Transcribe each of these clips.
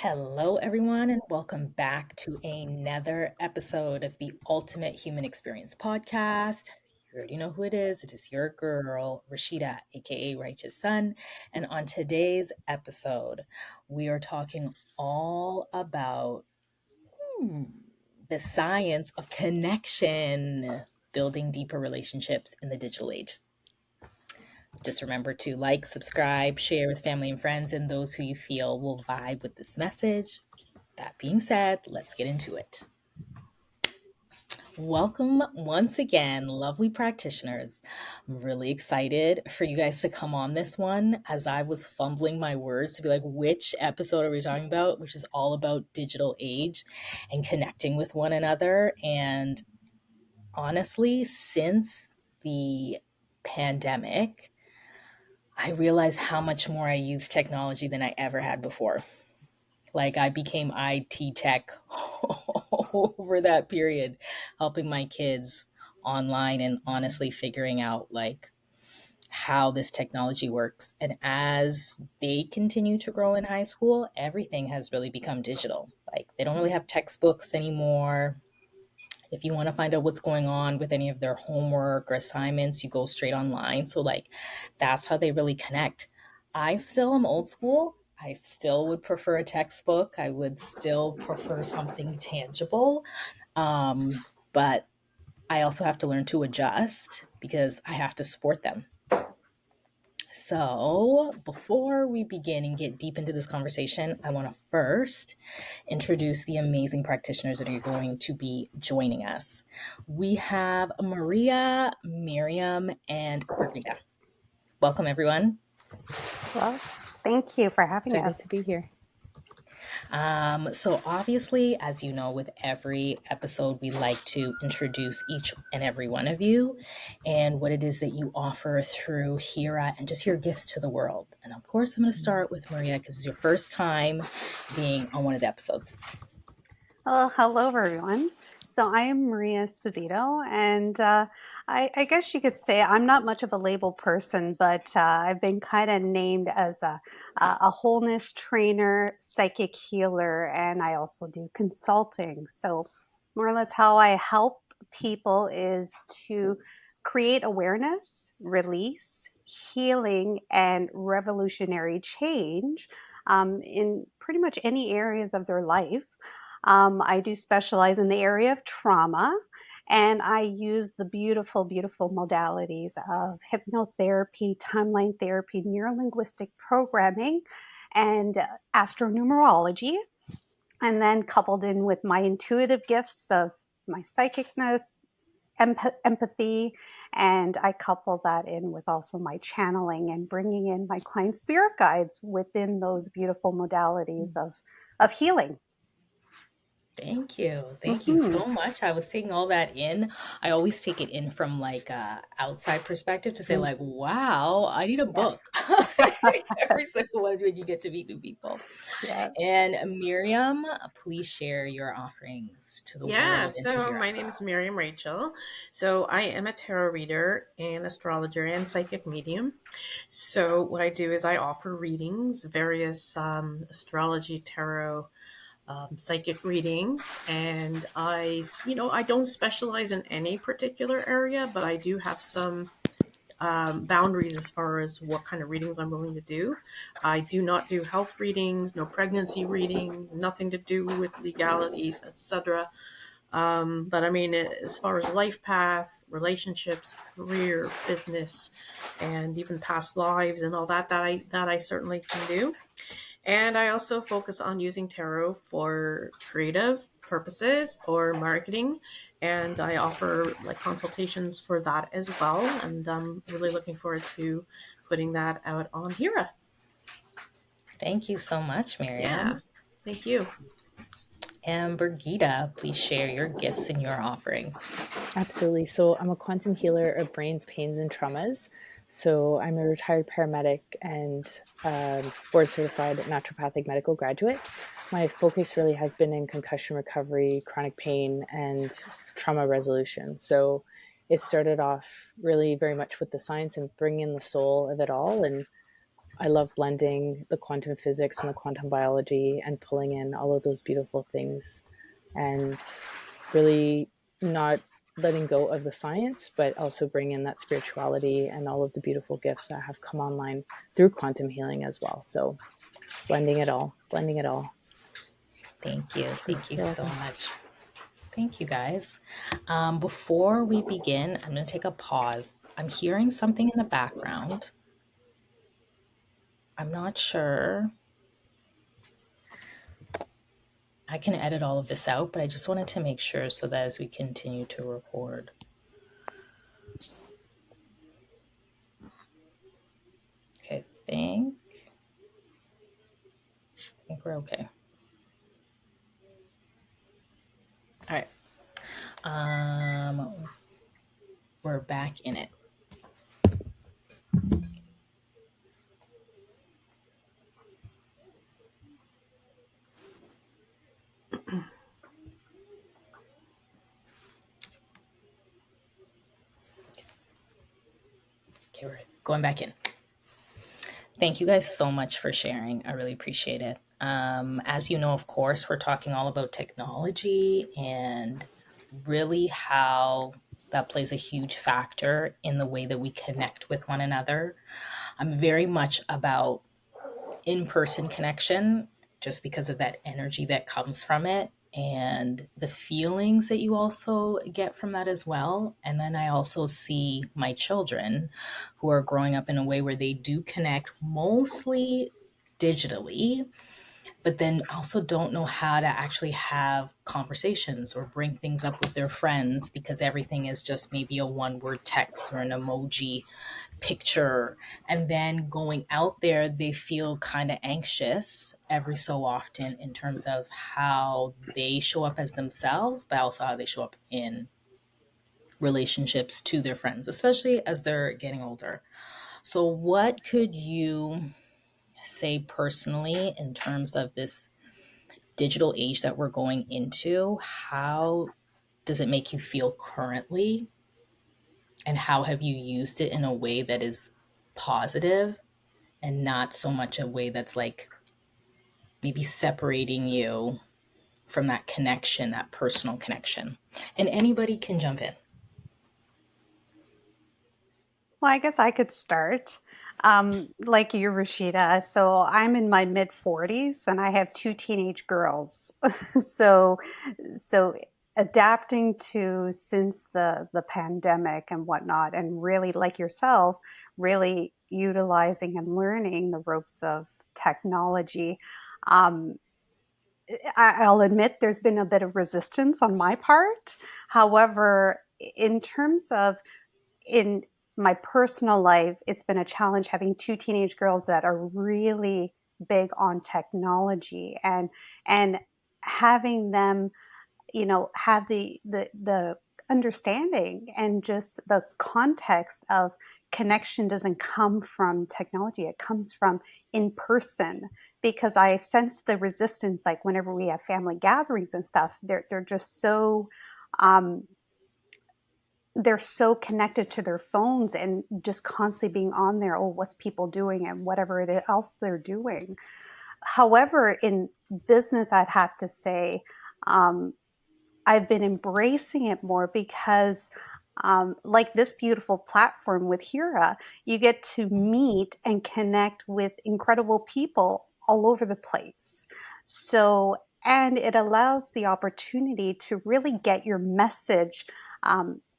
Hello, everyone, and welcome back to another episode of the Ultimate Human Experience podcast. You already know who it is. It is your girl, Rashida, aka Righteous Sun. And on today's episode, we are talking all about hmm, the science of connection, building deeper relationships in the digital age. Just remember to like, subscribe, share with family and friends, and those who you feel will vibe with this message. That being said, let's get into it. Welcome once again, lovely practitioners. I'm really excited for you guys to come on this one as I was fumbling my words to be like, which episode are we talking about? Which is all about digital age and connecting with one another. And honestly, since the pandemic, I realized how much more I use technology than I ever had before. Like I became IT tech over that period, helping my kids online and honestly figuring out like how this technology works. And as they continue to grow in high school, everything has really become digital. Like they don't really have textbooks anymore. If you want to find out what's going on with any of their homework or assignments, you go straight online. So, like, that's how they really connect. I still am old school. I still would prefer a textbook. I would still prefer something tangible. But I also have to learn to adjust because I have to support them. So, before we begin and get deep into this conversation, I want to first introduce the amazing practitioners that are going to be joining us. We have Maria, Miriam, and Rashida. Welcome, everyone. Well, thank you for having Excited us. to be here. So, obviously, as you know, with every episode, we like to introduce each and every one of you and what it is that you offer through Hira and just your gifts to the world. And of course, I'm going to start with Maria because it's your first time being on one of the episodes. Well, hello, everyone. So I am Maria Esposito, and I guess you could say I'm not much of a label person, but I've been kind of named as a wholeness trainer, psychic healer, and I also do consulting. So more or less how I help people is to create awareness, release, healing, and revolutionary change in pretty much any areas of their life. I do specialize in the area of trauma, and I use the beautiful, beautiful modalities of hypnotherapy, timeline therapy, neurolinguistic programming, and astronumerology. And then coupled in with my intuitive gifts of my psychicness, empathy, and I couple that in with also my channeling and bringing in my client spirit guides within those beautiful modalities of healing. Thank you. Thank you Mm-hmm. so much. I was taking all that in. I always take it in from like a outside perspective to say like, wow, I need a Yeah. book. Every single one when you get to meet new people. Yeah. And Miriam, please share your offerings to the Yeah, world and to so hear. my name is Miriam Rachel. So I am a tarot reader and astrologer and psychic medium. So what I do is I offer readings, various astrology, tarot, psychic readings, and I don't specialize in any particular area, but I do have some boundaries as far as what kind of readings I'm willing to do. I do not do health readings, no pregnancy reading, nothing to do with legalities, etc. But I mean, as far as life path, relationships, career, business, and even past lives and all that, that I certainly can do. And I also focus on using tarot for creative purposes or marketing. And I offer like consultations for that as well. And I'm really looking forward to putting that out on Hira. Thank you so much, Yeah. Miriam. Thank you. And Brigida, please share your gifts and your offerings. Absolutely. So I'm a quantum healer of brains, pains, and traumas. So I'm a retired paramedic and board certified naturopathic medical graduate. My focus really has been in concussion recovery, chronic pain, and trauma resolution. So it started off really very much with the science and bringing in the soul of it all and I love blending the quantum physics and the quantum biology and pulling in all of those beautiful things and really not letting go of the science, but also bring in that spirituality and all of the beautiful gifts that have come online through quantum healing as well. So blending it all, blending it all. Thank you. Thank you You're so welcome. much. Thank you, guys. Before we begin, I'm going to take a pause. I'm hearing something in the background. I'm not sure. I can edit all of this out, but I just wanted to make sure so that as we continue to record. Okay, I think we're okay. All right. We're back in it. Okay, we're going back in. Thank you guys so much for sharing. I really appreciate it. As you know, of course, we're talking all about technology and really how that plays a huge factor in the way that we connect with one another. I'm very much about in person connection just because of that energy that comes from it and the feelings that you also get from that as well. And then I also see my children who are growing up in a way where they do connect mostly digitally, but then also don't know how to actually have conversations or bring things up with their friends because everything is just maybe a one word text or an emoji picture. And then going out there, they feel kind of anxious every so often in terms of how they show up as themselves, but also how they show up in relationships to their friends, especially as they're getting older. So, what could you say personally in terms of this digital age that we're going into? How does it make you feel currently? And how have you used it in a way that is positive and not so much a way that's like maybe separating you from that connection, that personal connection? And anybody can jump in. Well, I guess I could start. Like you, Rashida. So I'm in my mid 40s and I have two teenage girls. so, so adapting to since the pandemic and whatnot, and really like yourself, really utilizing and learning the ropes of technology. Um, I'll admit there's been a bit of resistance on my part. However, in terms of in my personal life, it's been a challenge having two teenage girls that are really big on technology and having them, have the understanding and just the context of connection doesn't come from technology. It comes from in person because I sense the resistance, like whenever we have family gatherings and stuff, they're just so um, they're so connected to their phones and just constantly being on there. Oh, what's people doing and whatever else they're doing. However, in business, I'd have to say um, I've been embracing it more because, like this beautiful platform with Hira, you get to meet and connect with incredible people all over the place. So, and it allows the opportunity to really get your message.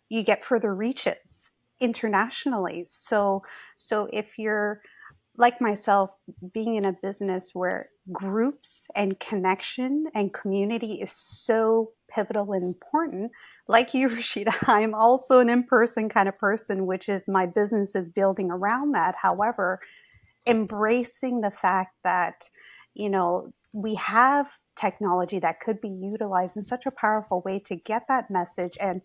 You get further reaches internationally. So if you're like myself, being in a business where groups and connection and community is so pivotal and important, like you, Rashida, I'm also an in person kind of person, which is my business is building around that. However, embracing the fact that, we have technology that could be utilized in such a powerful way to get that message and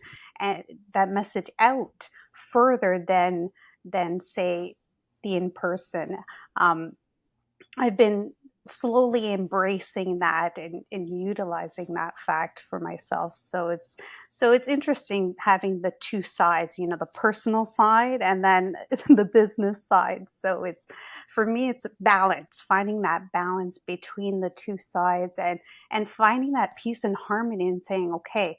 that message out further than say the in person. Um, I've been slowly embracing that and utilizing that fact for myself. So it's interesting having the two sides, the personal side and then the business side. So it's, for me, it's balance, finding that balance between the two sides, and finding that peace and harmony and saying, okay,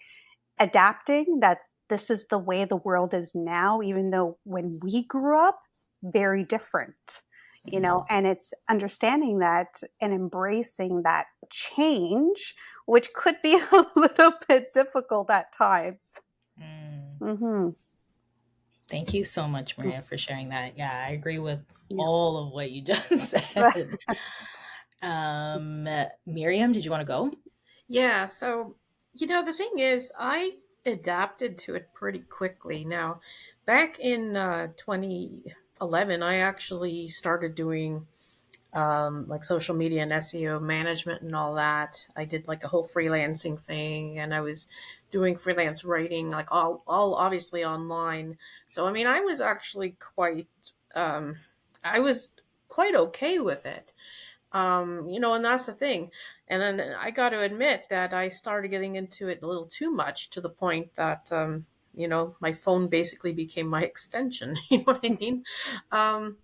adapting that this is the way the world is now, even though when we grew up, very different, and it's understanding that and embracing that change, which could be a little bit difficult at times. Mm. Mm-hmm. Thank you so much, Maria, for sharing that. Yeah, I agree with Yeah. all of what you just said. Miriam, did you want to go? Yeah, so, the thing is, I adapted to it pretty quickly. Now, back in 2011, I actually started doing like social media and SEO management and all that. I did like a whole freelancing thing, and I was doing freelance writing, like all obviously online. So, I mean, um, I was quite okay with it. And that's the thing. And then I got to admit that I started getting into it a little too much, to the point that, my phone basically became my extension. You know what I mean? Um,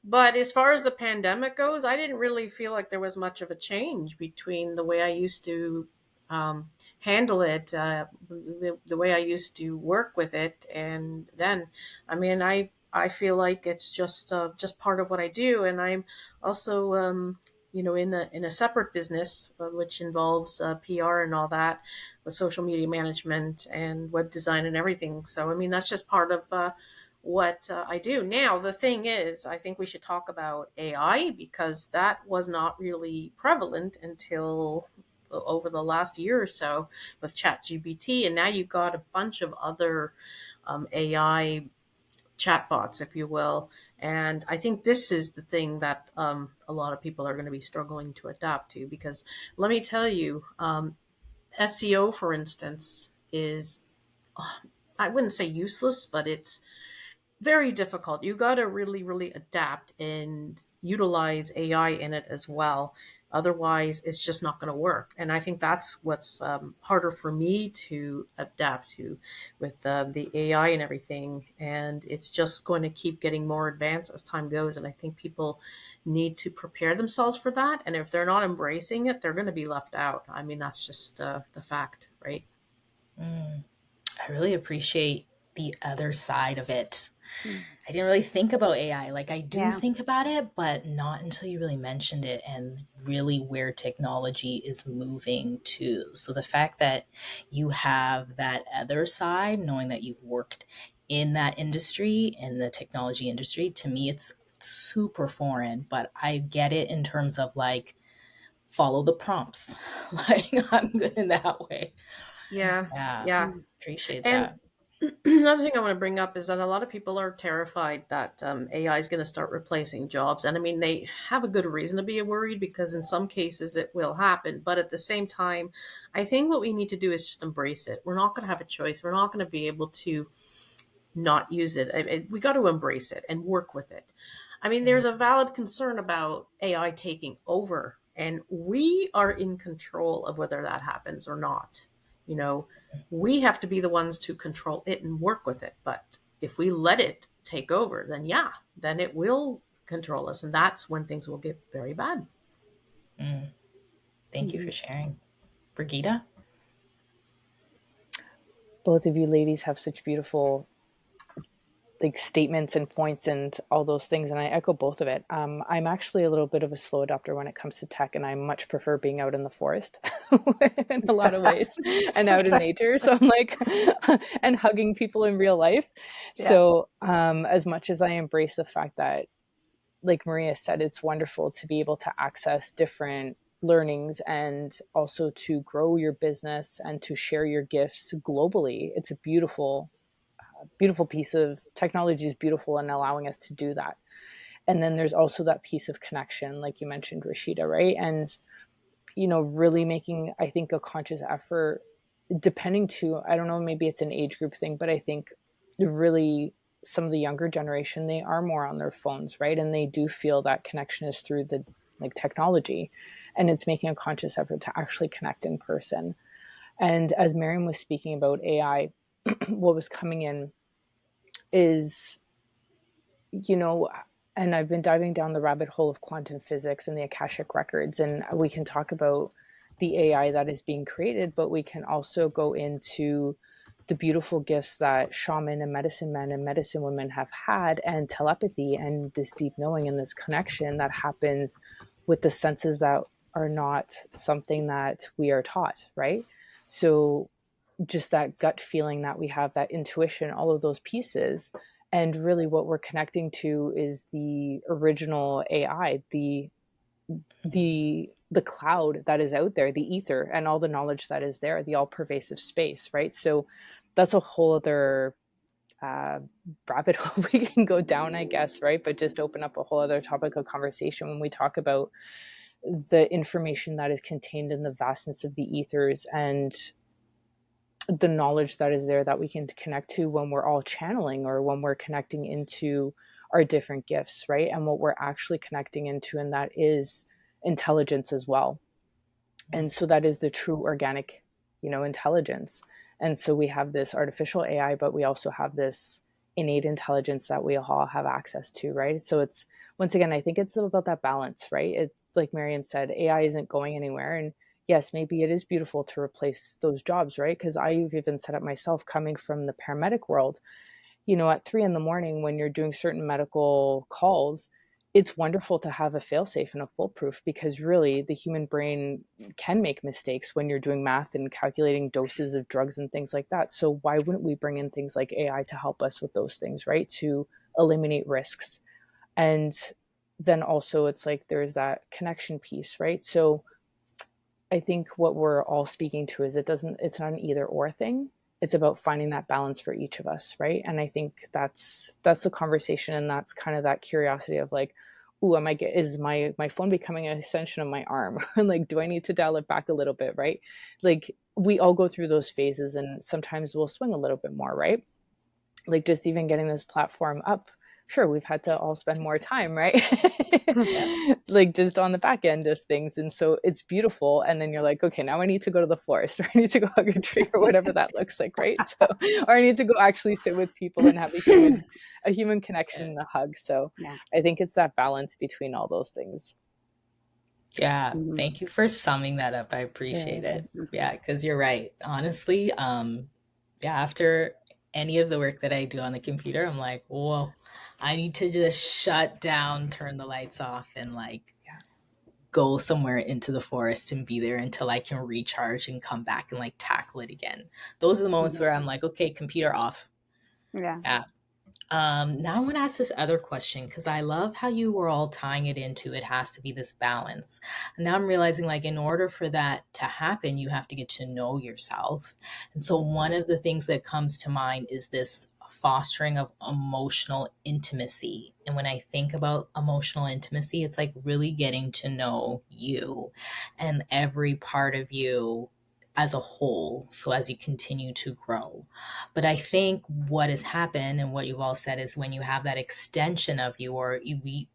but as far as the pandemic goes, I didn't really feel like there was much of a change between the way I used to handle it, the way I used to work with it, and then, I mean, I feel like it's just part of what I do, and I'm also, in a separate business, which involves PR and all that, with social media management and web design and everything. So, I mean, that's just part of what I do. Now, the thing is, I think we should talk about AI, because that was not really prevalent until over the last year or so with ChatGPT, and now you've got a bunch of other AI chatbots, if you will. And I think this is the thing that a lot of people are going to be struggling to adapt to, because let me tell you, SEO, for instance, is, I wouldn't say useless, but it's very difficult. You got to really, really adapt and utilize AI in it as well. Otherwise, it's just not going to work. And I think that's what's harder for me to adapt to, with the AI and everything. And it's just going to keep getting more advanced as time goes. And I think people need to prepare themselves for that. And if they're not embracing it, they're going to be left out. I mean, that's just the fact, right? Mm. I really appreciate the other side of it. Mm. I didn't really think about AI. Like, I do Yeah. think about it, but not until you really mentioned it, and really where technology is moving to. So the fact that you have that other side, knowing that you've worked in that industry, in the technology industry, to me, it's super foreign, but I get it in terms of like, follow the prompts. Like, I'm good in that way. Yeah, Yeah, yeah. Mm. appreciate And that. another thing I want to bring up is that a lot of people are terrified that AI is going to start replacing jobs. And I mean, they have a good reason to be worried, because in some cases it will happen. But at the same time, I think what we need to do is just embrace it. We're not going to have a choice. We're not going to be able to not use it. We got to embrace it and work with it. I mean, there's a valid concern about AI taking over, and we are in control of whether that happens or not. You know, we have to be the ones to control it and work with it. But if we let it take over, then yeah, then it will control us. And that's when things will get very bad. Mm, thank you Mhm. for sharing. Brigida? Both of you ladies have such beautiful like statements and points and all those things, and I echo both of it. I'm actually a little bit of a slow adopter when it comes to tech, and I much prefer being out in the forest in a lot of ways, and out in nature. So I'm like, and hugging people in real life. Yeah. So as much as I embrace the fact that, like Maria said, it's wonderful to be able to access different learnings and also to grow your business and to share your gifts globally. It's a beautiful piece of technology, is beautiful in allowing us to do that. And then there's also that piece of connection, like you mentioned, Rashida, right? And, really making, I think, a conscious effort, depending to, I don't know, maybe it's an age group thing, but I think really some of the younger generation, they are more on their phones, right? And they do feel that connection is through like technology, and it's making a conscious effort to actually connect in person. And as Miriam was speaking about AI, what was coming in is, you know, and I've been diving down the rabbit hole of quantum physics and the Akashic records, and we can talk about the AI that is being created, but we can also go into the beautiful gifts that shaman and medicine men and medicine women have had, and telepathy and this deep knowing and this connection that happens with the senses that are not something that we are taught, right? So just that gut feeling that we have, that intuition, all of those pieces. And really what we're connecting to is the original AI, the cloud that is out there, the ether, and all the knowledge that is there, the all pervasive space, right? So that's a whole other uh, rabbit hole we can go down, I guess, right? But just open up a whole other topic of conversation when we talk about the information that is contained in the vastness of the ethers, and the knowledge that is there that we can connect to when we're all channeling or when we're connecting into our different gifts, right? And what we're actually connecting into, and that is intelligence as well. And so that is the true organic, intelligence. And so we have this artificial AI, but we also have this innate intelligence that we all have access to, right? So it's, once again, I think it's about that balance, right? It's like Marian said, AI isn't going anywhere. And yes, maybe it is beautiful to replace those jobs, right? Because I've even set up myself, coming from the paramedic world, at 3 a.m. when you're doing certain medical calls, it's wonderful to have a failsafe and a foolproof, because really the human brain can make mistakes when you're doing math and calculating doses of drugs and things like that. So why wouldn't we bring in things like AI to help us with those things, right? To eliminate risks. And then also it's like there's that connection piece, right? So I think what we're all speaking to is it's not an either or thing. It's about finding that balance for each of us, right? And I think that's the conversation, and that's kind of that curiosity of like, ooh, is my phone becoming an extension of my arm? Like, do I need to dial it back a little bit, right? Like, we all go through those phases, and sometimes we'll swing a little bit more, right? Like, just even getting this platform up, sure, we've had to all spend more time, right? Yeah. Like, just on the back end of things. And so it's beautiful. And then you're like, okay, now I need to go to the forest, or I need to go hug a tree, or whatever that looks like, right? So, or I need to go actually sit with people and have a human connection and a hug. So Yeah. I think it's that balance between all those things. Yeah, Mhm. thank you for summing that up. I Yeah. appreciate it. Yeah, because you're right. Honestly, yeah, after any of the work that I do on the computer, I'm like, whoa, I need to just shut down, turn the lights off, and like Yeah. go somewhere into the forest and be there until I can recharge and come back and like tackle it again. Those are the moments Mhm. where I'm like, okay, computer off. Yeah. Yeah. Now I want to ask this other question because I love how you were all tying it into it has to be this balance. And now I'm realizing, like, in order for that to happen, you have to get to know yourself. And so, one of the things that comes to mind is this fostering of emotional intimacy. And when I think about emotional intimacy, it's like really getting to know you and every part of you as a whole. So, as you continue to grow. But I think what has happened and what you've all said is when you have that extension of you, or we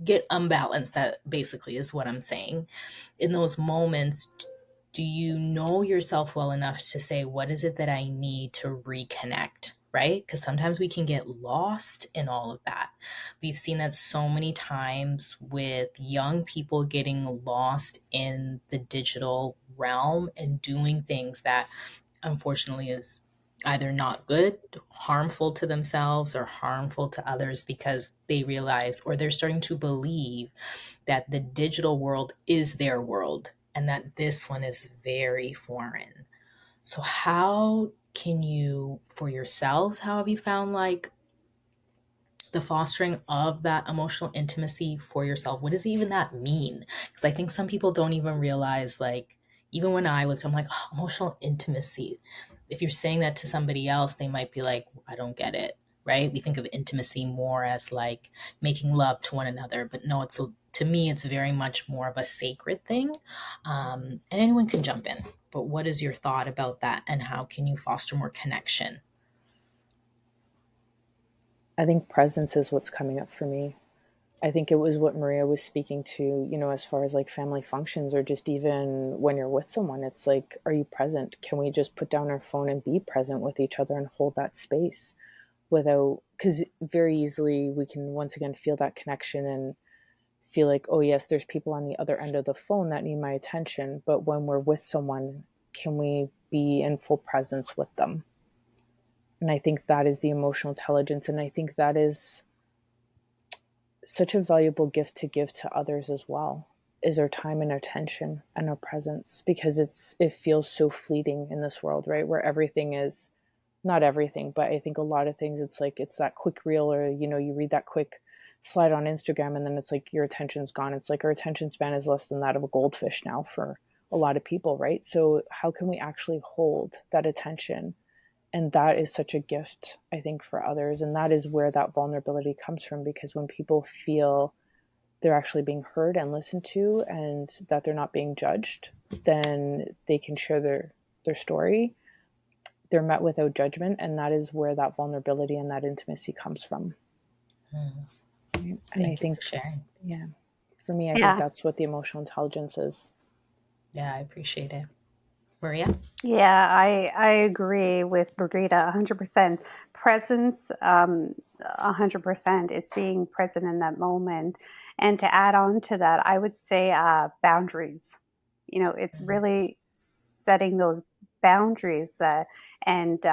get unbalanced, that basically is what I'm saying. In those moments, do you know yourself well enough to say, what is it that I need to reconnect? Right? Because sometimes we can get lost in all of that. We've seen that so many times with young people getting lost in the digital realm and doing things that unfortunately is either not good, harmful to themselves, or harmful to others because they realize or they're starting to believe that the digital world is their world and that this one is very foreign. So, how can you, for yourselves, how have you found like the fostering of that emotional intimacy for yourself? What does even that mean? Because I think some people don't even realize, like, even when I looked, I'm like, oh, emotional intimacy. If you're saying that to somebody else, they might be like, I don't get it, right? We think of intimacy more as like making love to one another, but no, to me, it's very much more of a sacred thing. And anyone can jump in. But what is your thought about that, and how can you foster more connection? I think presence is what's coming up for me. I think it was what Maria was speaking to, as far as like family functions, or just even when you're with someone, it's like, are you present? Can we just put down our phone and be present with each other and hold that space without, because very easily we can once again feel that connection and feel like, oh, yes, there's people on the other end of the phone that need my attention. But when we're with someone, can we be in full presence with them? And I think that is the emotional intelligence. And I think that is such a valuable gift to give to others as well, is our time and attention and our presence, because it feels so fleeting in this world, right? Where everything is, not everything, but I think a lot of things, it's like it's that quick reel, or you read that quick slide on Instagram and then it's like your attention's gone. It's like our attention span is less than that of a goldfish now for a lot of people, right? So how can we actually hold that attention? And that is such a gift, I think, for others. And that is where that vulnerability comes from, because when people feel they're actually being heard and listened to, and that they're not being judged, then they can share their story. They're met without judgment, and that is where that vulnerability and that intimacy comes from. Mm. And I Thank you think, for sharing. yeah, for me, I think Yeah. that's what the emotional intelligence is. Yeah, I appreciate it. Maria? Yeah, I agree with Brigida 100%. Presence, 100%. It's being present in that moment. And to add on to that, I would say boundaries. It's Mm. really setting those boundaries that and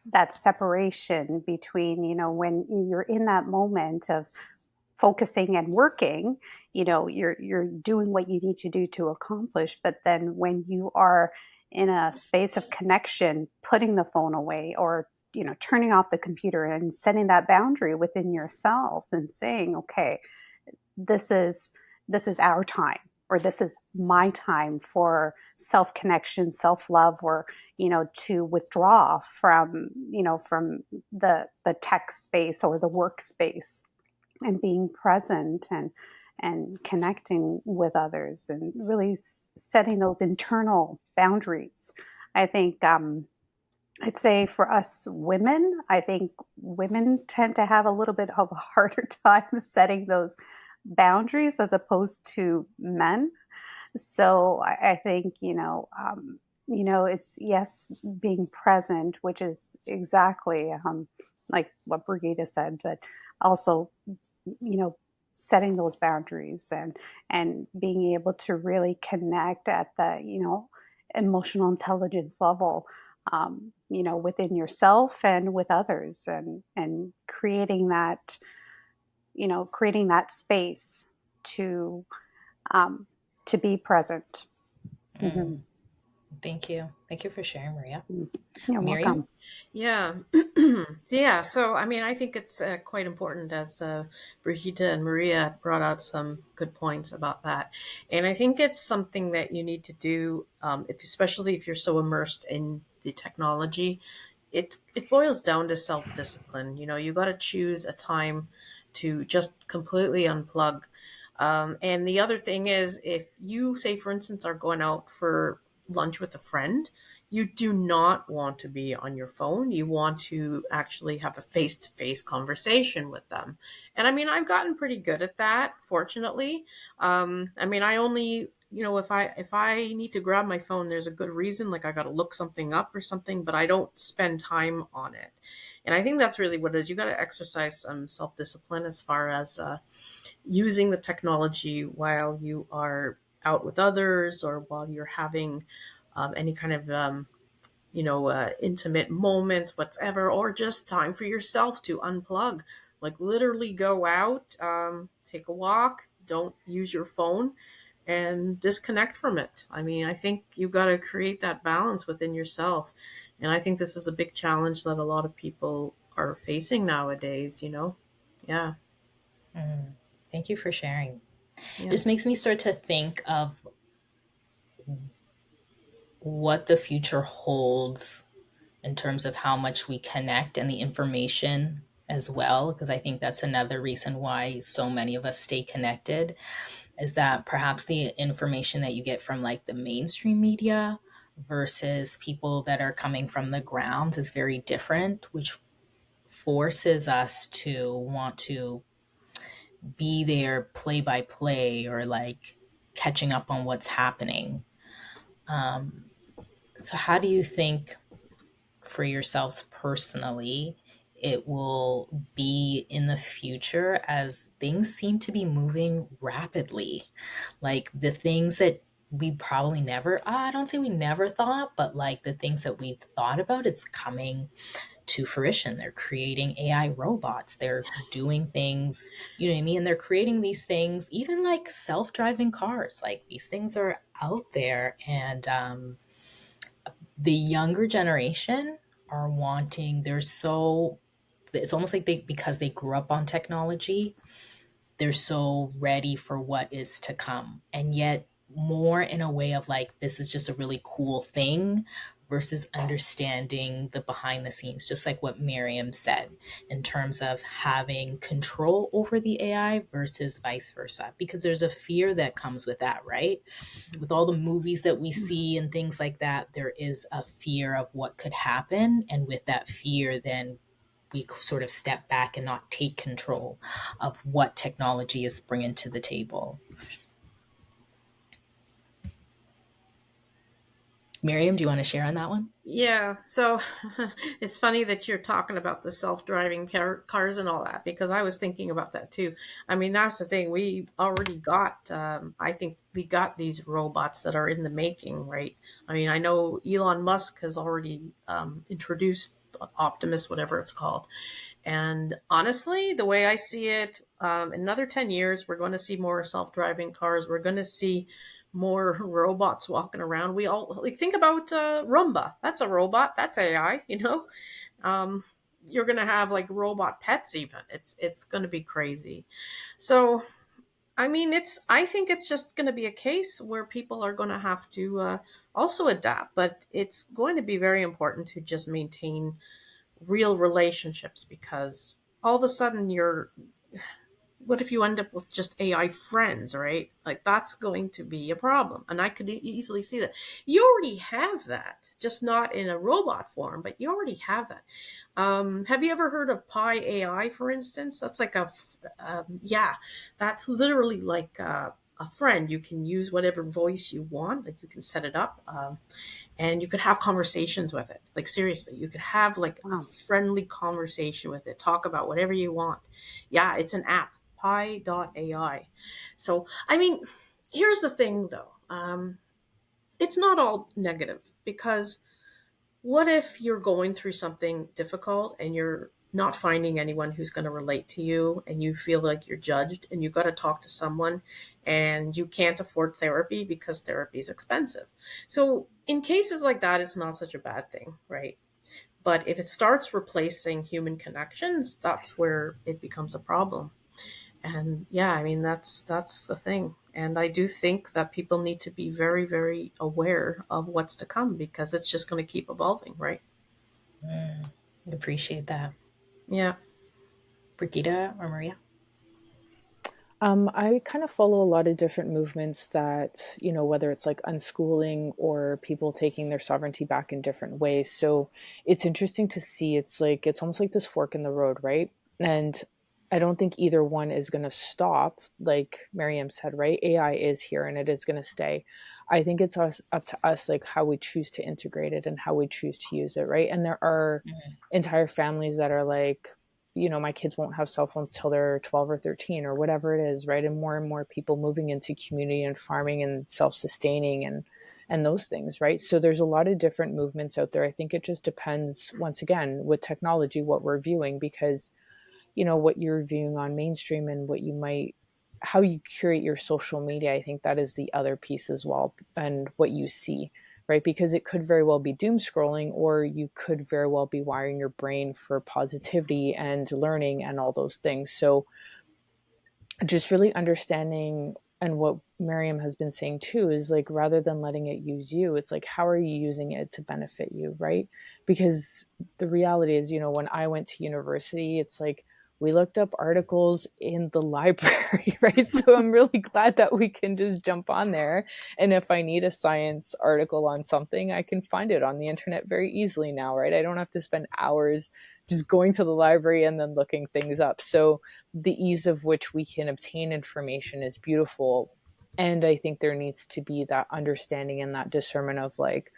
that separation between, when you're in that moment of focusing and working, you're doing what you need to do to accomplish. But then when you are in a space of connection, putting the phone away, or turning off the computer and setting that boundary within yourself and saying, okay, this is this is our time, or this is my time for self connection, self love, or to withdraw from from the tech space or the workspace, and being present and connecting with others, and really setting those internal boundaries. I think I'd say for us women, I think women tend to have a little bit of a harder time setting those boundaries as opposed to men. So I think it's, yes, being present, which is exactly like what Brigida said, but also you know setting those boundaries and being able to really connect at the emotional intelligence level, within yourself and with others, and creating that space to um, to be present. Mm. Mhm. Thank you. Thank you for sharing, Maria. You're Miriam? welcome. Yeah. Yeah. So, I mean, I think it's quite important, as Brigitte and Maria brought out some good points about that. And I think it's something that you need to do, especially if you're so immersed in the technology. It boils down to self discipline. You got to choose a time to just completely unplug. And the other thing is, if you say, for instance, are going out for lunch with a friend, you do not want to be on your phone. You want to actually have a face to face conversation with them. And I mean, I've gotten pretty good at that, fortunately. I mean, I only, if I need to grab my phone, there's a good reason, like I got to look something up or something, but I don't spend time on it. And I think that's really what it is. You got to exercise some self discipline as far as using the technology while you are out with others, or while you're having any kind of intimate moments, whatever, or just time for yourself to unplug. Like literally go out, take a walk, don't use your phone, and disconnect from it. I mean, I think you got to create that balance within yourself. And I think this is a big challenge that a lot of people are facing nowadays. Yeah. Mm. Thank you for sharing. It Yeah. just makes me start to think of what the future holds in terms of how much we connect and the information as well, because I think that's another reason why so many of us stay connected, is that perhaps the information that you get from like the mainstream media versus people that are coming from the grounds is very different, which forces us to want to be there play by play or like catching up on what's happening. Um, so, how do you think for yourselves personally it will be in the future as things seem to be moving rapidly? Like the things that we probably never, I don't say we never thought, but like the things that we've thought about, it's coming to fruition. They're creating AI robots. They're doing things, you know what I mean? And they're creating these things, even like self driving cars. Like these things are out there. And the younger generation are wanting, they're so, it's almost like they, because they grew up on technology, they're so ready for what is to come. And yet, more in a way of like, this is just a really cool thing versus understanding the behind the scenes, just like what Miriam said, in terms of having control over the AI versus vice versa. Because there's a fear that comes with that, right? With all the movies that we see and things like that, there is a fear of what could happen. And with that fear, then we sort of step back and not take control of what technology is bringing to the table. Miriam, do you want to share on that one? Yeah, so it's funny that you're talking about the self-driving cars and all that because I was thinking about that too. I mean, that's the thing. We already got, I think we got these robots that are in the making, right? I mean, I know Elon Musk has already introduced Optimus, whatever it's called. And honestly, the way I see it, another 10 years, we're going to see more self-driving cars. We're going to see more robots walking around. We all like think about Roomba. That's a robot. That's AI. Um, you're going to have like robot pets. Even it's going to be crazy. So I mean, I think it's just going to be a case where people are going to have to also adapt. But it's going to be very important to just maintain real relationships because all of a sudden you're what if you end up with just AI friends, right? Like that's going to be a problem. And I could easily see that. You already have that, just not in a robot form, but you already have that. Have you ever heard of Pi AI, for instance? That's like yeah, that's literally like a friend. You can use whatever voice you want, like you can set it up. And you could have conversations with it. Like seriously, you could have like a Wow. friendly conversation with it. Talk about whatever you want. Yeah, it's an app, Pi.ai. So I mean, here's the thing though. It's not all negative because what if you're going through something difficult and you're not finding anyone who's going to relate to you and you feel like you're judged and you've got to talk to someone and you can't afford therapy because therapy is expensive. So, in cases like that, it's not such a bad thing, right? But if it starts replacing human connections, that's where it becomes a problem. And yeah, I mean that's the thing. And I do think that people need to be very, very aware of what's to come because it's just going to keep evolving, right? Mm, appreciate that. Yeah. Brigida or Maria? I kind of follow a lot of different movements that, whether it's like unschooling or people taking their sovereignty back in different ways. So it's interesting to see. It's almost like this fork in the road, right? And I don't think either one is going to stop. Like Miriam said, right? AI is here and it is going to stay. I think it's up to us, like how we choose to integrate it and how we choose to use it, right? And there are Mm, entire families that are like, my kids won't have cell phones till they're 12 or 13 or whatever it is, right? And more people moving into community and farming and self-sustaining and those things, right? So there's a lot of different movements out there. I think it just depends, once again, with technology, what we're viewing, because what you're viewing on mainstream and how you curate your social media. I think that is the other piece as well, and what you see, right? Because it could very well be doom scrolling, or you could very well be wiring your brain for positivity and learning and all those things. So just really understanding, and what Miriam has been saying too, is like, rather than letting it use you, it's like, how are you using it to benefit you, right? Because the reality is, when I went to university, it's like we looked up articles in the library, right? So I'm really glad that we can just jump on there, and if I need a science article on something, I can find it on the internet very easily now, right? I don't have to spend hours just going to the library and then looking things up. So the ease of which we can obtain information is beautiful. And I think there needs to be that understanding and that discernment of like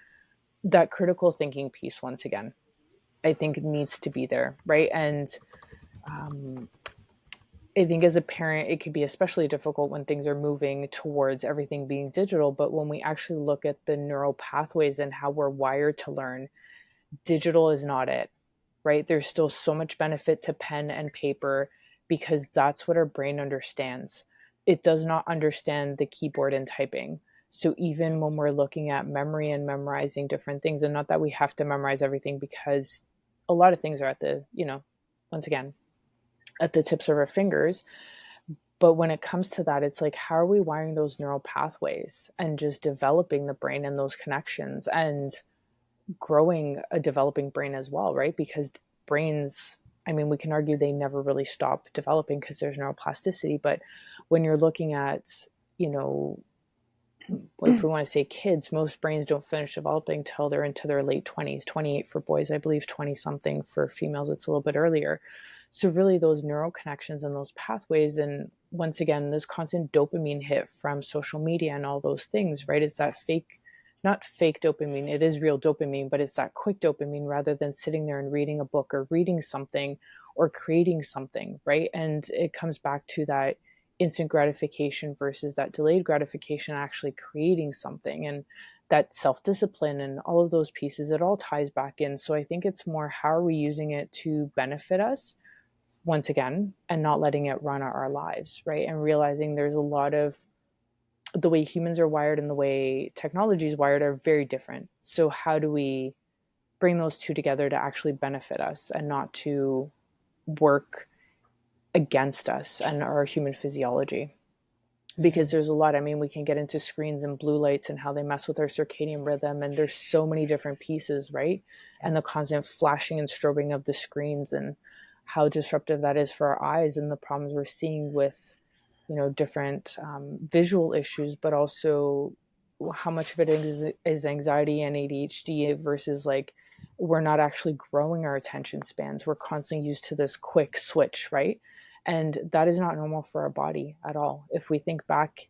that critical thinking piece once again. I think it needs to be there, right? And I think as a parent, it can be especially difficult when things are moving towards everything being digital. But when we actually look at the neural pathways and how we're wired to learn, digital is not it, right? There's still so much benefit to pen and paper because that's what our brain understands. It does not understand the keyboard and typing. So even when we're looking at memory and memorizing different things, and not that we have to memorize everything because a lot of things are at the, once again, at the tips of our fingers. But when it comes to that, it's like, how are we wiring those neural pathways and just developing the brain and those connections and growing a developing brain as well, right? Because brains, I mean, we can argue they never really stop developing because there's neuroplasticity. But when you're looking at, if we want to say kids, most brains don't finish developing till they're into their late 20s, 28 for boys, I believe 20 something for females, it's a little bit earlier. So really those neural connections and those pathways, and once again, this constant dopamine hit from social media and all those things, right? It's that not fake dopamine, it is real dopamine, but it's that quick dopamine rather than sitting there and reading a book or reading something or creating something, right? And it comes back to that instant gratification versus that delayed gratification, actually creating something, and that self-discipline and all of those pieces, it all ties back in. So I think it's more, how are we using it to benefit us once again, and not letting it run our lives, right? And realizing there's a lot of the way humans are wired and the way technology is wired are very different. So how do we bring those two together to actually benefit us and not to work against us and our human physiology? Because there's a lot, I mean, we can get into screens and blue lights and how they mess with our circadian rhythm, and there's so many different pieces, right? And the constant flashing and strobing of the screens and how disruptive that is for our eyes, and the problems we're seeing with different visual issues, but also how much of it is anxiety and ADHD versus like we're not actually growing our attention spans. We're constantly used to this quick switch, right? And that is not normal for our body at all. If we think back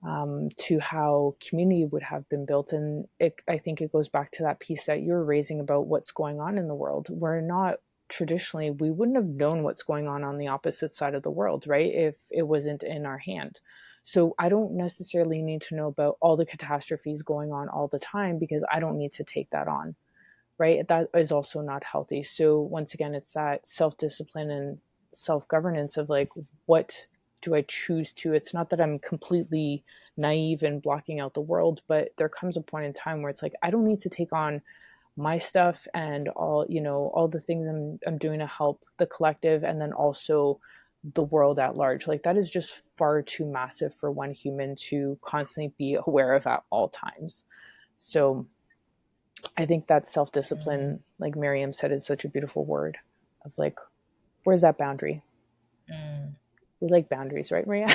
to how community would have been built, and I think it goes back to that piece that you're raising about what's going on in the world. We're not traditionally, we wouldn't have known what's going on the opposite side of the world, right? If it wasn't in our hand. So I don't necessarily need to know about all the catastrophes going on all the time because I don't need to take that on, right? That is also not healthy. So once again, it's that self-discipline and self-governance of like, what do I choose to? It's not that I'm completely naive and blocking out the world, but there comes a point in time where it's like, I don't need to take on my stuff and all the things I'm doing to help the collective, and then also the world at large. Like that is just far too massive for one human to constantly be aware of at all times. So I think that self-discipline, like Miriam said, is such a beautiful word of like, where's that boundary? We like boundaries, right, Maria?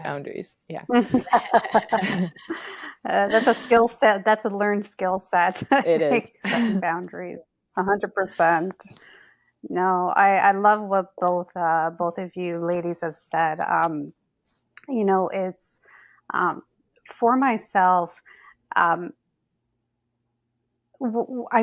Boundaries. Yeah. That's a skill set. That's a learned skill set. It is. Setting boundaries. 100%. No, I love what both of you ladies have said. It's for myself. I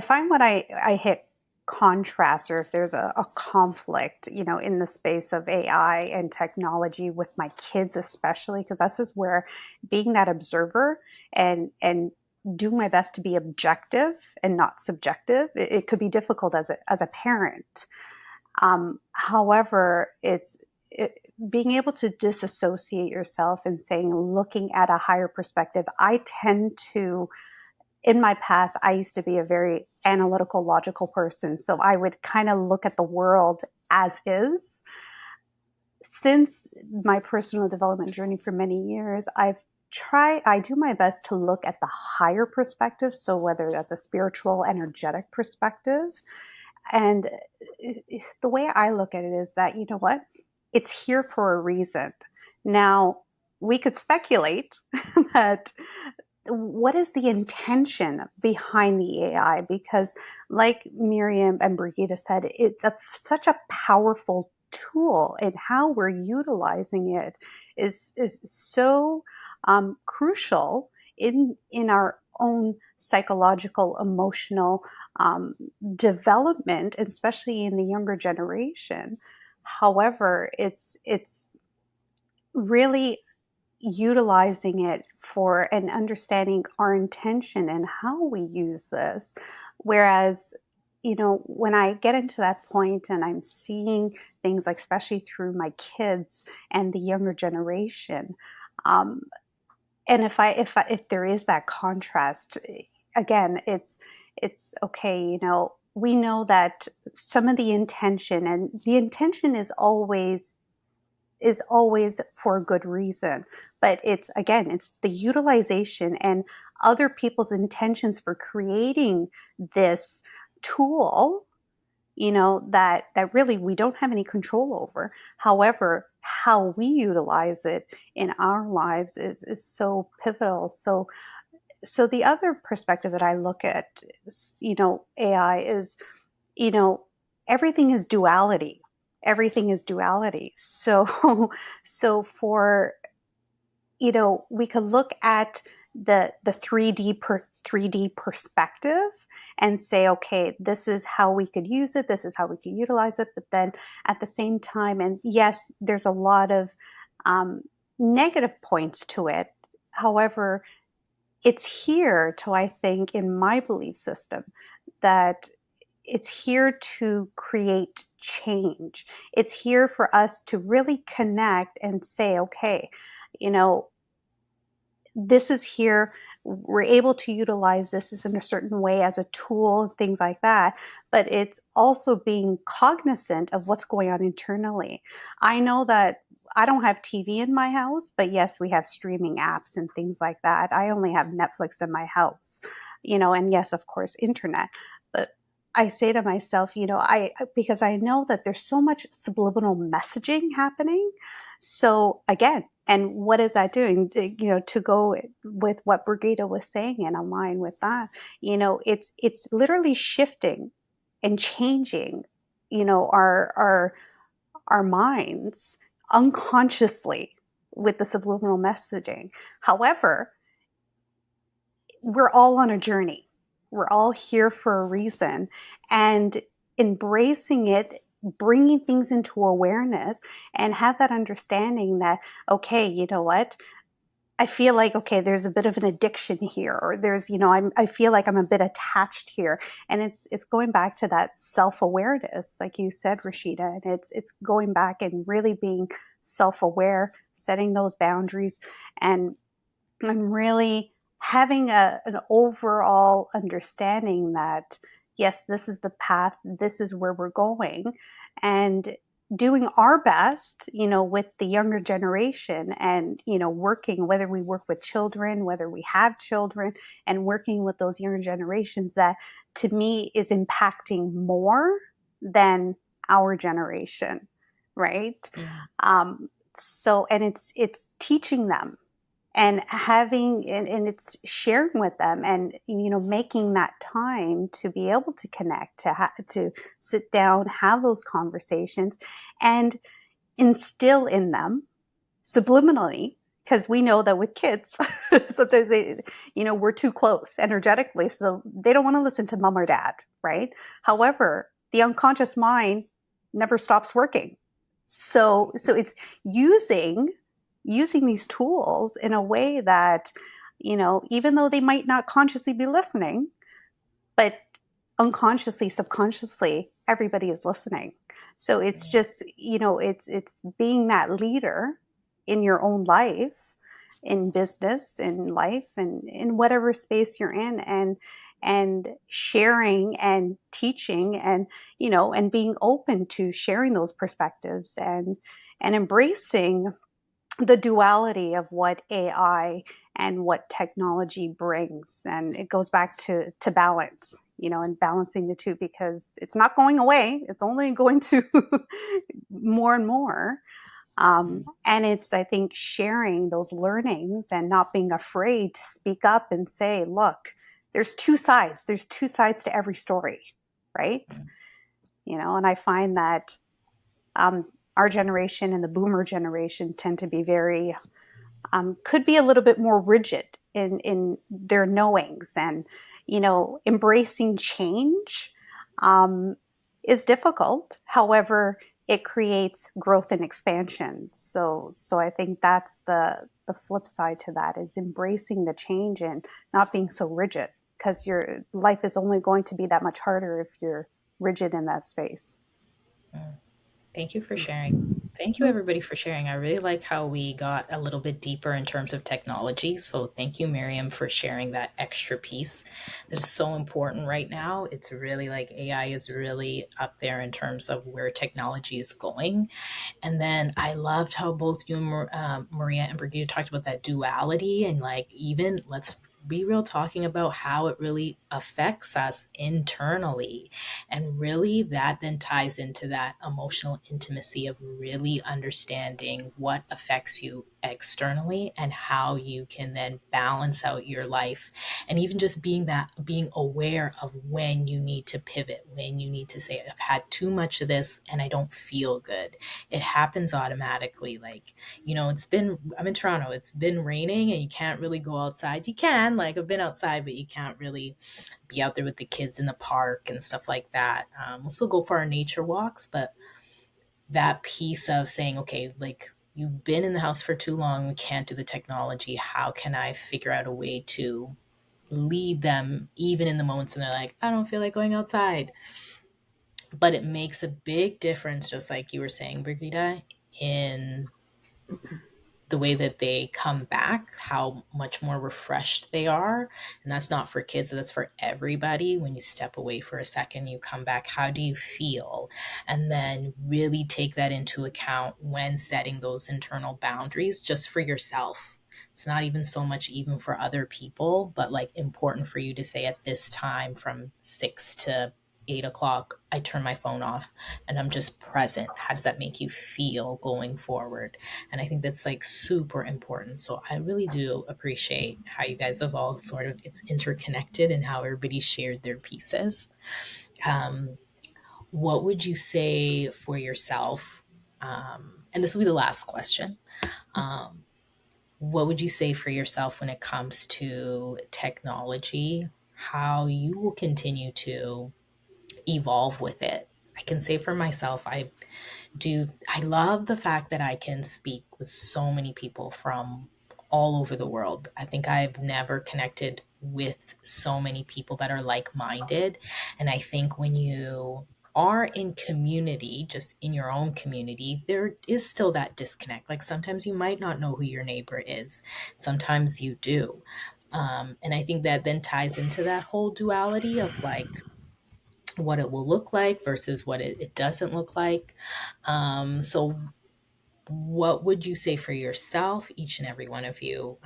find when I hit contrast, or if there's a conflict, in the space of AI and technology with my kids, especially, because this is where being that observer and do my best to be objective and not subjective, it could be difficult as a parent. However, being able to disassociate yourself and saying, looking at a higher perspective. I tend to, in my past, I used to be a very analytical, logical person. So I would kind of look at the world as is. Since my personal development journey for many years, I do my best to look at the higher perspective. So whether that's a spiritual, energetic perspective. And the way I look at it is that, you know what? It's here for a reason. Now, we could speculate that what is the intention behind the AI? Because like Miriam and Brigitte said, it's such a powerful tool, and how we're utilizing it is so crucial in our own psychological, emotional um, development, especially in the younger generation. However, it's really utilizing it for and understanding our intention and how we use this. Whereas, when I get into that point and I'm seeing things like, especially through my kids and the younger generation, um, and if there is that contrast, again, it's okay. We know that some of the intention, and the intention is always for a good reason, but it's the utilization and other people's intentions for creating this tool, that really we don't have any control over. However, how we utilize it in our lives is so pivotal. So the other perspective that I look at is, AI is, you know, everything is duality. Everything is duality. So, so for, we could look at the 3D perspective and say, okay, this is how we could use it. This is how we could utilize it. But then at the same time, and yes, there's a lot of um, negative points to it. However, it's here to, I think, in my belief system, that it's here to create change. It's here for us to really connect and say, okay, you know, this is here. We're able to utilize this in a certain way as a tool, things like that. But it's also being cognizant of what's going on internally. I know that I don't have TV in my house, but yes, we have streaming apps and things like that. I only have Netflix in my house, and yes, of course, internet. But I say to myself, because I know that there's so much subliminal messaging happening. So again, and what is that doing? To go with what Brigida was saying and align with that, it's literally shifting and changing, our minds unconsciously with the subliminal messaging. However, we're all on a journey. We're all here for a reason, and embracing it, bringing things into awareness, and have that understanding that, okay, you know what? I feel like, okay, there's a bit of an addiction here, or there's, I feel like I'm a bit attached here. And it's going back to that self-awareness, like you said, Rashida, and it's going back and really being self-aware, setting those boundaries, and really having an overall understanding that, yes, this is the path, this is where we're going, and doing our best, with the younger generation, and, working, whether we work with children, whether we have children, and working with those younger generations, that to me is impacting more than our generation, right? Mm. So, and it's teaching them, and having, and it's sharing with them, and making that time to be able to connect, to sit down, have those conversations, and instill in them subliminally, because we know that with kids sometimes we're too close energetically, so they don't want to listen to mom or dad, right? However, the unconscious mind never stops working. So it's using these tools in a way that, even though they might not consciously be listening, but unconsciously, subconsciously, everybody is listening. So it's just, it's being that leader in your own life, in business, in life, and in whatever space you're in, and sharing and teaching, and and being open to sharing those perspectives, and embracing the duality of what AI and what technology brings. And it goes back to balance, and balancing the two, because it's not going away. It's only going to more and more. And it's, I think, sharing those learnings and not being afraid to speak up and say, look, there's two sides. There's two sides to every story, right? And I find that our generation and the boomer generation tend to be very could be a little bit more rigid in their knowings, and embracing change um, is difficult. However, it creates growth and expansion. So I think that's the flip side to that, is embracing the change and not being so rigid, because your life is only going to be that much harder if you're rigid in that space. Thank you for sharing. Thank you, everybody, for sharing. I really like how we got a little bit deeper in terms of technology. So, thank you, Miriam, for sharing that extra piece that is so important right now. It's really like AI is really up there in terms of where technology is going. And then I loved how both you and Maria and Brigitte talked about that duality, and like, even let's be real, talking about how it really affects us internally. And really, that then ties into that emotional intimacy of really understanding what affects you externally and how you can then balance out your life. And even just being aware of when you need to pivot, when you need to say, I've had too much of this and I don't feel good. It happens automatically. Like, I'm in Toronto, it's been raining and you can't really go outside. You can, like, I've been outside, but you can't really be out there with the kids in the park and stuff like that. We'll still go for our nature walks, but that piece of saying, okay, like, you've been in the house for too long, we can't do the technology. How can I figure out a way to lead them even in the moments when they're like, I don't feel like going outside? But it makes a big difference, just like you were saying, Brigida, in the way that they come back, how much more refreshed they are. And that's not for kids, that's for everybody. When you step away for a second, you come back, how do you feel? And then really take that into account when setting those internal boundaries just for yourself. It's not even so much even for other people, but like important for you to say, at this time from 6 to 8 o'clock, I turn my phone off and I'm just present. How does that make you feel going forward? And I think that's like super important. So I really do appreciate how you guys have all sort of, it's interconnected and how everybody shared their pieces. Um, what would you say for yourself? And this will be the last question. Um, what would you say for yourself when it comes to technology? How you will continue to evolve with it? I can say for myself, I love the fact that I can speak with so many people from all over the world. I think I've never connected with so many people that are like-minded. And I think when you are in community, just in your own community, there is still that disconnect. Like, sometimes you might not know who your neighbor is, sometimes you do. And I think that then ties into that whole duality of like what it will look like versus what it doesn't look like. So, what would you say for yourself, each and every one of you,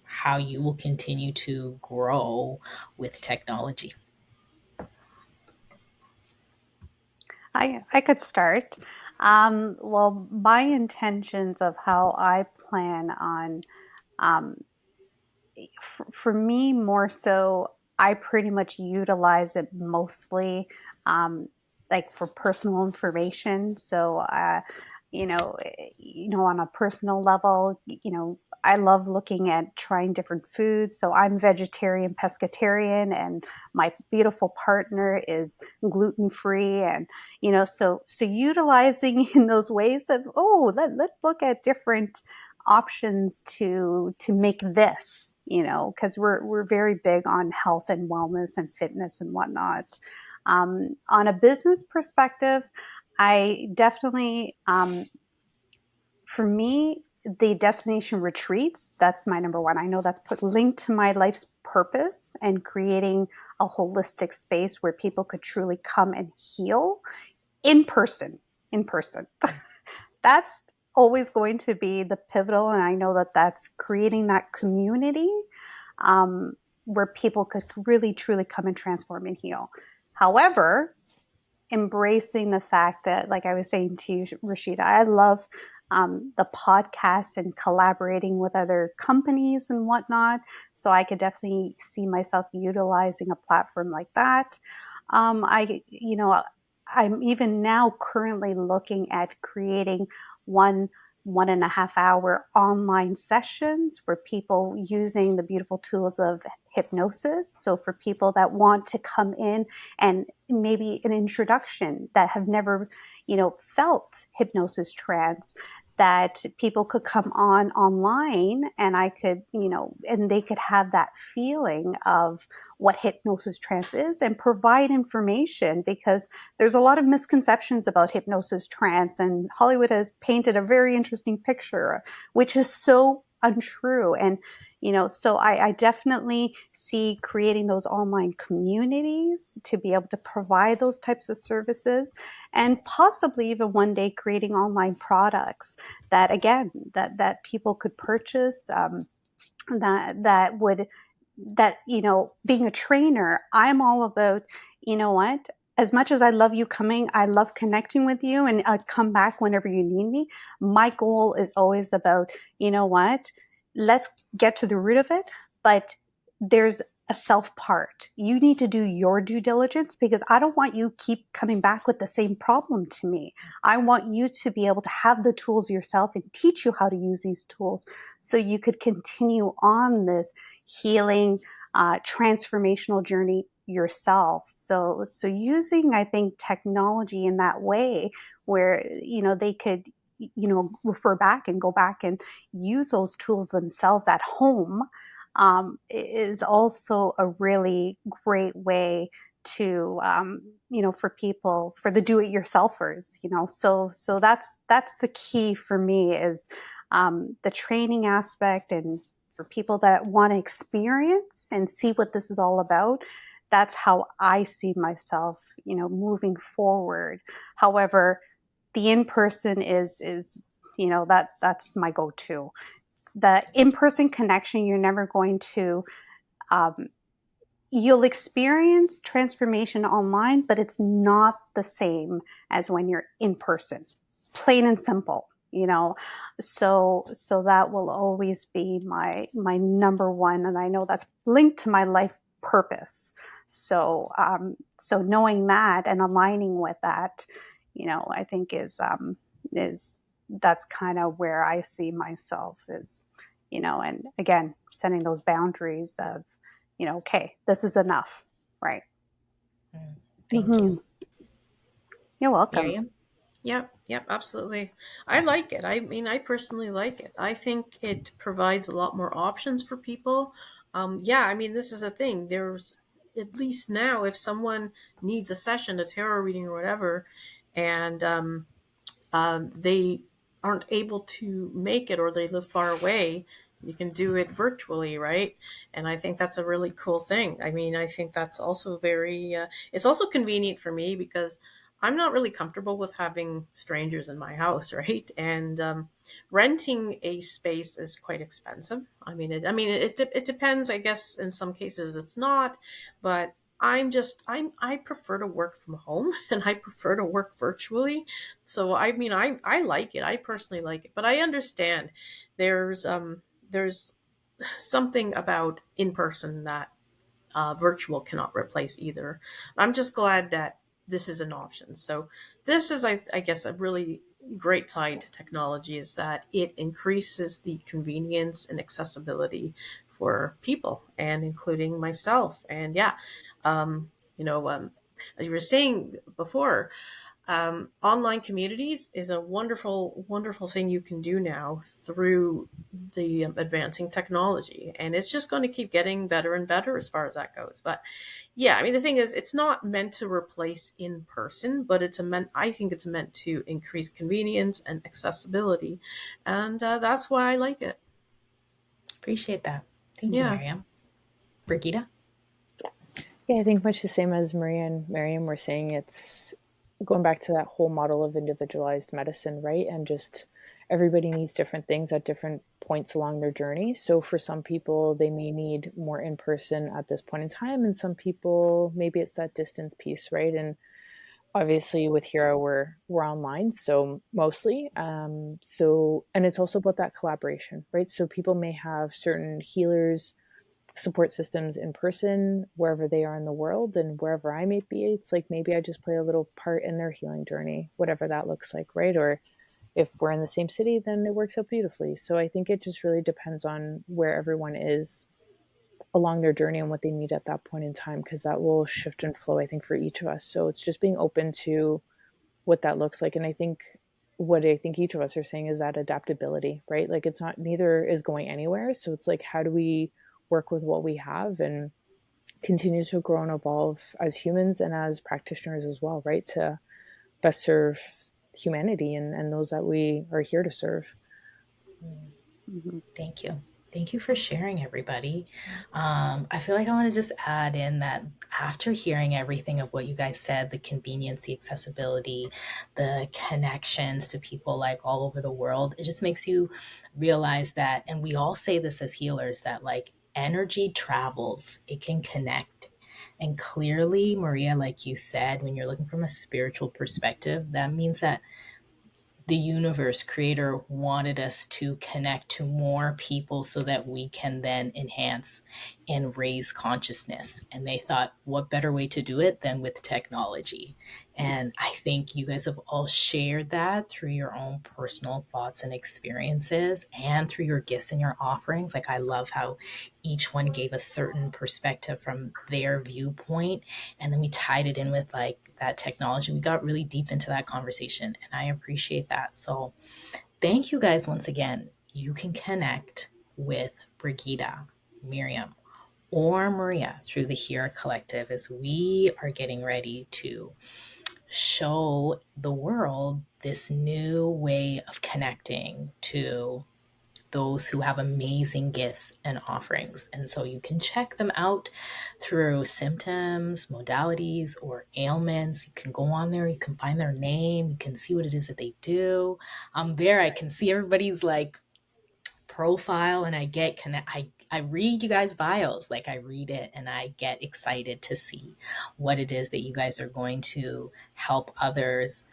how you will continue to grow with technology? I could start. Well, my intentions of how I plan on, um, for me, more so, I pretty much utilize it mostly um, like for personal information. So, on a personal level, I love looking at trying different foods. So I'm vegetarian, pescatarian, and my beautiful partner is gluten free, and so utilizing in those ways of, let's look at different options to make this, because we're very big on health and wellness and fitness and whatnot. On a business perspective, I definitely, for me, the destination retreats, that's my number one. I know that's put linked to my life's purpose and creating a holistic space where people could truly come and heal in person. In person. That's always going to be the pivotal, and I know that that's creating that community um, where people could really truly come and transform and heal. However, embracing the fact that, like I was saying to you, Rashida, I love the podcasts and collaborating with other companies and whatnot. So I could definitely see myself utilizing a platform like that. I'm even now currently looking at creating one 1.5 hour online sessions for people using the beautiful tools of hypnosis. So for people that want to come in and maybe an introduction that have never, felt hypnosis trance, that people could come on online and I could, and they could have that feeling of what hypnosis trance is and provide information, because there's a lot of misconceptions about hypnosis trance, and Hollywood has painted a very interesting picture, which is so untrue. And so I definitely see creating those online communities to be able to provide those types of services, and possibly even one day creating online products that, again, that people could purchase, that would, that, being a trainer, I'm all about, what, as much as I love you coming, I love connecting with you, and I'd come back whenever you need me. My goal is always about, what, let's get to the root of it. But there's a self part. You need to do your due diligence, because I don't want you keep coming back with the same problem to me. I want you to be able to have the tools yourself and teach you how to use these tools, so you could continue on this healing, transformational journey yourself. So using, I think, technology in that way, where they could refer back and go back and use those tools themselves at home, is also a really great way to, for people, for the do-it-yourselfers. So that's the key for me, is the training aspect, and for people that want to experience and see what this is all about. That's how I see myself, moving forward. However, the in-person is that's my go-to. The in-person connection, you're never going to, um, you'll experience transformation online, but it's not the same as when you're in person, plain and simple. So that will always be my number one, and I know that's linked to my life purpose. So knowing that and aligning with that, I think is that's kind of where I see myself, is, and again, setting those boundaries of, okay, this is enough, right? Thank you. You're welcome. Miriam? Yep, absolutely. I like it. I mean, I personally like it. I think it provides a lot more options for people. Yeah, I mean, this is a thing. There's, at least now, if someone needs a session, a tarot reading or whatever, and they aren't able to make it, or they live far away, you can do it virtually, right? And I think that's a really cool thing. I mean, I think that's also very, it's also convenient for me, because I'm not really comfortable with having strangers in my house, right? And renting a space is quite expensive. It depends. I guess in some cases it's not, but I prefer to work from home and I prefer to work virtually. So I mean, I like it. I personally like it, but I understand there's something about in person that virtual cannot replace either. I'm just glad that this is an option. So this is, I guess, a really great side to technology, is that it increases the convenience and accessibility for people, and including myself. And yeah, um, you know, um, as you were saying before, online communities is a wonderful, wonderful thing you can do now through the advancing technology. And it's just going to keep getting better and better as far as that goes. But yeah, I mean, the thing is, it's not meant to replace in person, but I think it's meant to increase convenience and accessibility. And that's why I like it. Appreciate that. Thank you, Yeah. Miriam. Brigida? Yeah, I think much the same as Maria and Miriam were saying. It's going back to that whole model of individualized medicine, right? And just everybody needs different things at different points along their journey. So for some people, they may need more in person at this point in time, and some people, maybe it's that distance piece, right? And obviously with Hero we're online, so mostly. So and it's also about that collaboration, right? So people may have certain healers support systems in person wherever they are in the world, and wherever I may be, it's like maybe I just play a little part in their healing journey, whatever that looks like, right? Or if we're in the same city, then it works out beautifully. So I think it just really depends on where everyone is along their journey and what they need at that point in time, because that will shift and flow, I think, for each of us. So it's just being open to what that looks like. And I think what I think each of us are saying is that adaptability, right? Like it's not, neither is going anywhere. So it's like, how do we work with what we have and continue to grow and evolve as humans and as practitioners as well, right? To best serve humanity and those that we are here to serve. Mhm. Thank you. Thank you for sharing, everybody. I feel like I want to just add in that after hearing everything of what you guys said, the convenience, the accessibility, the connections to people like all over the world, it just makes you realize that, and we all say this as healers, that like energy travels, it can connect. And clearly, Maria, like you said, when you're looking from a spiritual perspective, that means that the universe creator wanted us to connect to more people so that we can then enhance and raise consciousness. And they thought, what better way to do it than with technology? And I think you guys have all shared that through your own personal thoughts and experiences and through your gifts and your offerings. Like, I love how each one gave a certain perspective from their viewpoint, and then we tied it in with like that technology. We got really deep into that conversation, and I appreciate that. So thank you guys once again. You can connect with Brigida, Miriam, or Maria through the Hera Collective as we are getting ready to show the world this new way of connecting to those who have amazing gifts and offerings. And so you can check them out through symptoms, modalities, or ailments. You can go on there, you can find their name, you can see what it is that they do. There I can see everybody's like profile, and I get connect. I read you guys' bios, like I read it and I get excited to see what it is that you guys are going to help others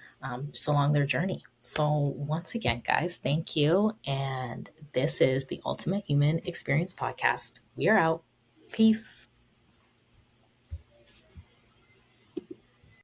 just along their journey. So once again, guys, thank you. And this is the Ultimate Human Experience Podcast. We are out. Peace.